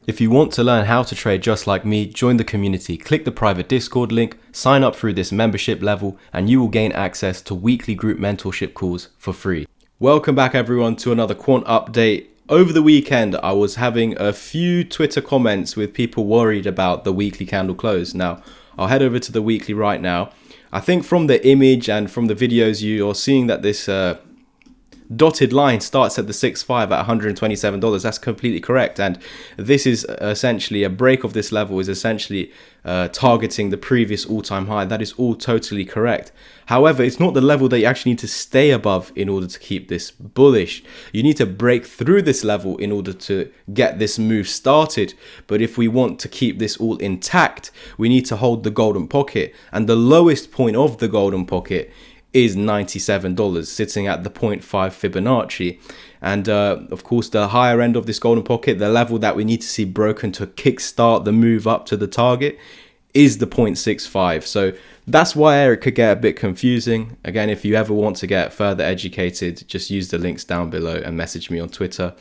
If you want to learn how to trade just like me, join the community, click the private Discord link, sign up through this membership level, and you will gain access to weekly group mentorship calls for free. Welcome back everyone to another Quant update. Over the weekend, I was having a few Twitter comments with people worried about the weekly candle close. Now, I'll head over to the weekly right now. I think from the image and from the videos, you're seeing that this dotted line starts at the 6.5 at $127. That's completely correct, and this is essentially a break of this level is essentially targeting the previous all-time high. That is all totally correct. However, it's not the level that you actually need to stay above in order to keep this bullish. You need to break through this level in order to get this move started. But if we want to keep this all intact, we need to hold the golden pocket, and the lowest point of the golden pocket is $97, sitting at the 0.5 Fibonacci. And of course, the higher end of this golden pocket, the level that we need to see broken to kickstart the move up to the target, is the 0.65. So that's why it could get a bit confusing. Again, if you ever want to get further educated, just use the links down below and message me on Twitter.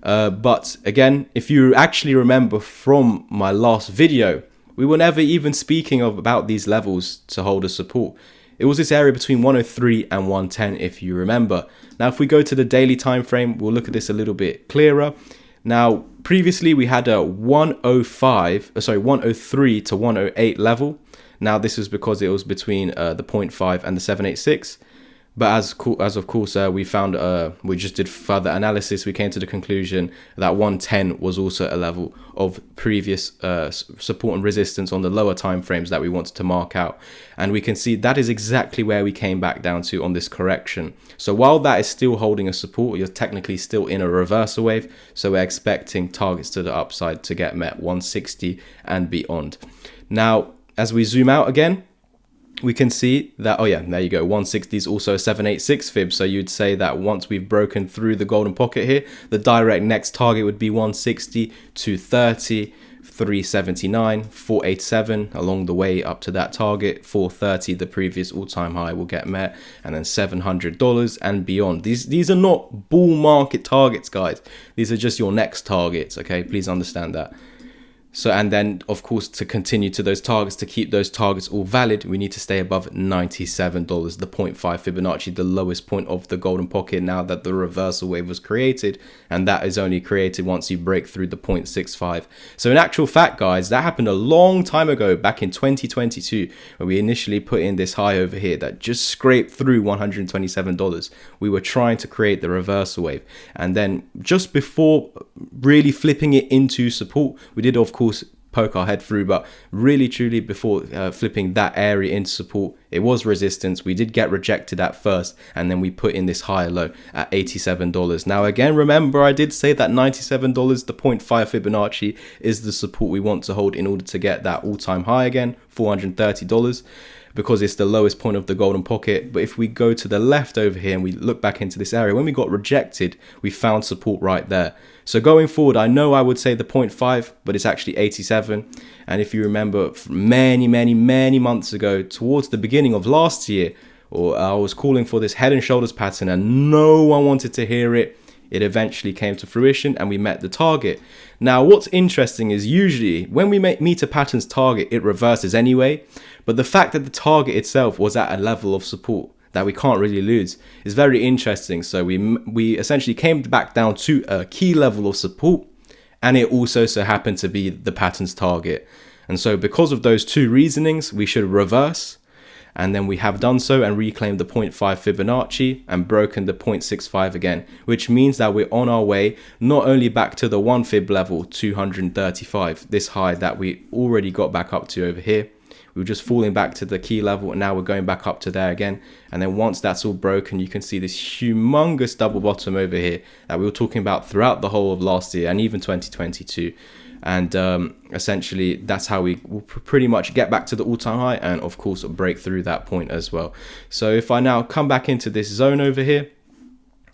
But again, if you actually remember from my last video, we were never even speaking about these levels to hold a support. It was this area between 103 and 110, if you remember. Now, if we go to the daily time frame, we'll look at this a little bit clearer. Now, previously we had a 103 to 108 level. Now, this is because it was between the 0.5 and the 786. But as of course, we found, we just did further analysis. We came to the conclusion that 110 was also a level of previous support and resistance on the lower time frames that we wanted to mark out. And we can see that is exactly where we came back down to on this correction. So while that is still holding a support, you're technically still in a reversal wave. So we're expecting targets to the upside to get met, 160 and beyond. Now, as we zoom out again, we can see that, oh yeah, there you go, 160 is also a 786 fib. So you'd say that once we've broken through the golden pocket here, the direct next target would be 160, 230, 379, 487 along the way up to that target. 430, the previous all-time high, will get met, and then $700 and beyond. These are not bull market targets, guys. These are just your next targets, okay? Please understand that. So, and then of course, to continue to those targets, to keep those targets all valid, we need to stay above $97, the 0.5 Fibonacci, the lowest point of the golden pocket now that the reversal wave was created. And that is only created once you break through the 0.65. So in actual fact, guys, that happened a long time ago, back in 2022, when we initially put in this high over here that just scraped through $127. We were trying to create the reversal wave. And then just before really flipping it into support, we did, of course, poke our head through, but really truly before flipping that area into support, it was resistance. We did get rejected at first, and then we put in this higher low at $87. Now again, remember, I did say that $97, the 0.5 Fibonacci, is the support we want to hold in order to get that all-time high again, $430, because it's the lowest point of the golden pocket. But if we go to the left over here and we look back into this area, when we got rejected, we found support right there. So going forward, I know I would say the 0.5, but it's actually 87. And if you remember, many months ago, towards the beginning of last year, I was calling for this head and shoulders pattern, and no one wanted to hear it. It eventually came to fruition and we met the target. Now, what's interesting is usually when we meet a pattern's target, it reverses anyway. But the fact that the target itself was at a level of support that we can't really lose is very interesting. So we essentially came back down to a key level of support, and it also so happened to be the pattern's target. And so because of those two reasonings, we should reverse. And then we have done so and reclaimed the 0.5 Fibonacci and broken the 0.65 again, which means that we're on our way not only back to the 1 Fib level, 235, this high that we already got back up to over here. We were just falling back to the key level, and now we're going back up to there again. And then once that's all broken, you can see this humongous double bottom over here that we were talking about throughout the whole of last year and even 2022. And essentially, that's how we will pretty much get back to the all-time high and, of course, break through that point as well. So if I now come back into this zone over here,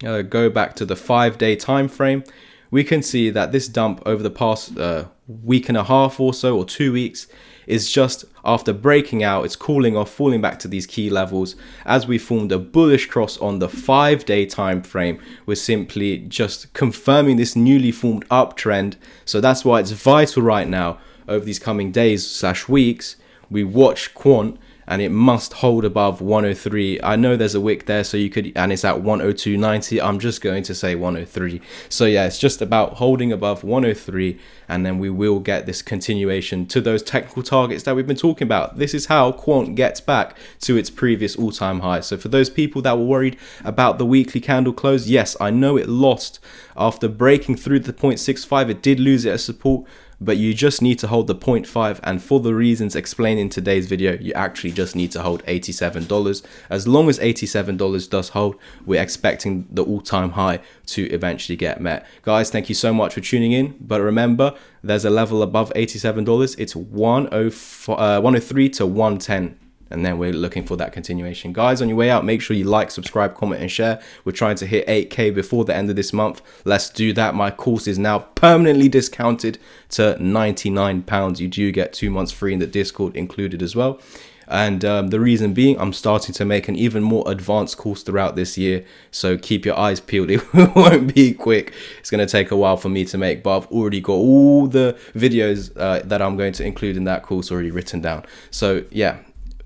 go back to the 5-day time frame, we can see that this dump over the past week and a half or so, or 2 weeks, is just after breaking out, it's cooling off, falling back to these key levels. As we formed a bullish cross on the 5-day time frame, we're simply just confirming this newly formed uptrend. So that's why it's vital right now over these coming days / weeks, we watch Quant, and it must hold above 103. I know there's a wick there, so you could, and it's at 102.90. I'm just going to say 103. So yeah, it's just about holding above 103, and then we will get this continuation to those technical targets that we've been talking about. This is how Quant gets back to its previous all-time high. So for those people that were worried about the weekly candle close, yes, I know it lost after breaking through the 0.65. It did lose it as support, but you just need to hold the 0.5, and for the reasons explained in today's video, you actually just need to hold $87. As long as $87 does hold, we're expecting the all-time high to eventually get met. Guys, thank you so much for tuning in, but remember, there's a level above $87. It's 103 to 110. And then we're looking for that continuation. Guys, on your way out, make sure you like, subscribe, comment, and share. We're trying to hit 8K before the end of this month. Let's do that. My course is now permanently discounted to £99. You do get 2 months free in the Discord included as well. And the reason being, I'm starting to make an even more advanced course throughout this year. So keep your eyes peeled. It won't be quick. It's going to take a while for me to make, but I've already got all the videos that I'm going to include in that course already written down. So yeah.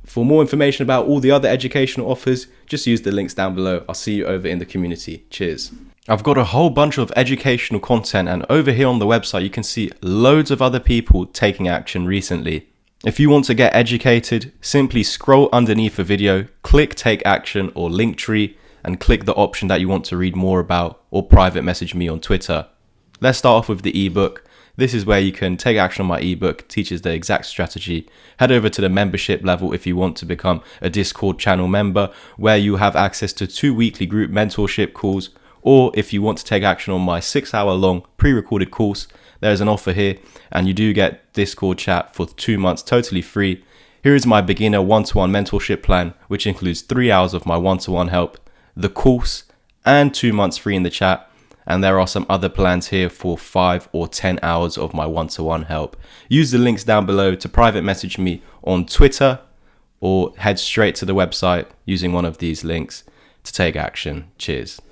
For more information about all the other educational offers, just use the links down below. I'll see you over in the community. Cheers. I've got a whole bunch of educational content, and over here on the website, you can see loads of other people taking action recently. If you want to get educated, simply scroll underneath the video, click Take Action or Linktree, and click the option that you want to read more about, or private message me on Twitter. Let's start off with the ebook. This is where you can take action on my ebook, teaches the exact strategy. Head over to the membership level if you want to become a Discord channel member, where you have access to 2 weekly group mentorship calls. Or if you want to take action on my 6-hour-long pre-recorded course, there's an offer here, and you do get Discord chat for 2 months totally free. Here is my beginner one-to-one mentorship plan, which includes 3 hours of my one-to-one help, the course, and 2 months free in the chat. And there are some other plans here for 5 or 10 hours of my one-to-one help. Use the links down below to private message me on Twitter, or head straight to the website using one of these links to take action. Cheers.